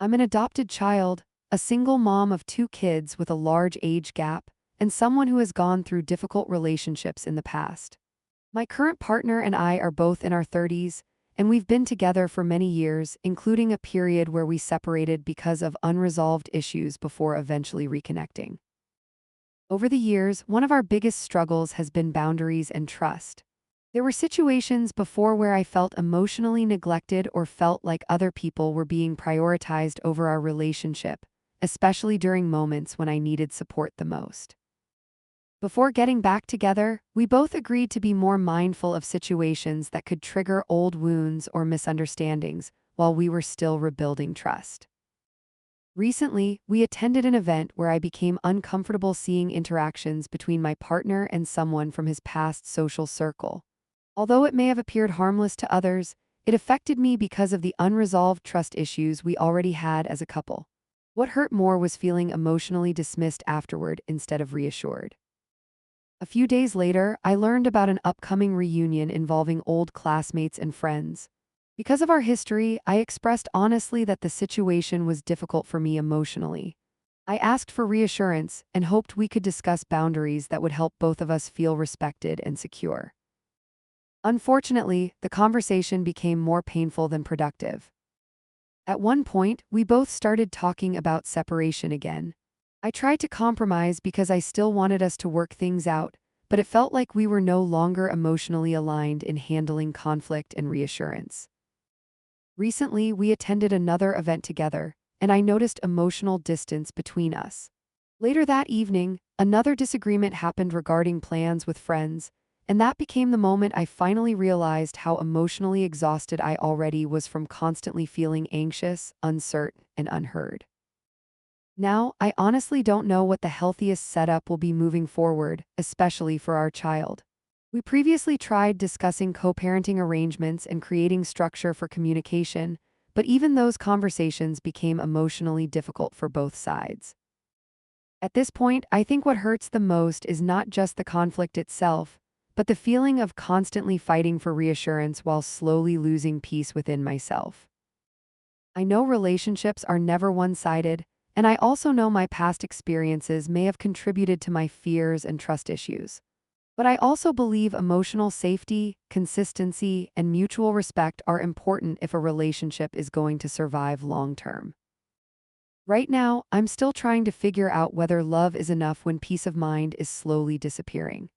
I'm an adopted child, a single mom of two kids with a large age gap, and someone who has gone through difficult relationships in the past. My current partner and I are both in our 30s, and we've been together for many years, including a period where we separated because of unresolved issues before eventually reconnecting. Over the years, one of our biggest struggles has been boundaries and trust. There were situations before where I felt emotionally neglected or felt like other people were being prioritized over our relationship, especially during moments when I needed support the most. Before getting back together, we both agreed to be more mindful of situations that could trigger old wounds or misunderstandings while we were still rebuilding trust. Recently, we attended an event where I became uncomfortable seeing interactions between my partner and someone from his past social circle. Although it may have appeared harmless to others, it affected me because of the unresolved trust issues we already had as a couple. What hurt more was feeling emotionally dismissed afterward instead of reassured. A few days later, I learned about an upcoming reunion involving old classmates and friends. Because of our history, I expressed honestly that the situation was difficult for me emotionally. I asked for reassurance and hoped we could discuss boundaries that would help both of us feel respected and secure. Unfortunately, the conversation became more painful than productive. At one point, we both started talking about separation again. I tried to compromise because I still wanted us to work things out, but it felt like we were no longer emotionally aligned in handling conflict and reassurance. Recently, we attended another event together, and I noticed emotional distance between us. Later that evening, another disagreement happened regarding plans with friends, and that became the moment I finally realized how emotionally exhausted I already was from constantly feeling anxious, uncertain, and unheard. Now, I honestly don't know what the healthiest setup will be moving forward, especially for our child. We previously tried discussing co-parenting arrangements and creating structure for communication, but even those conversations became emotionally difficult for both sides. At this point, I think what hurts the most is not just the conflict itself, but the feeling of constantly fighting for reassurance while slowly losing peace within myself. I know relationships are never one-sided, and I also know my past experiences may have contributed to my fears and trust issues. But I also believe emotional safety, consistency, and mutual respect are important if a relationship is going to survive long-term. Right now, I'm still trying to figure out whether love is enough when peace of mind is slowly disappearing.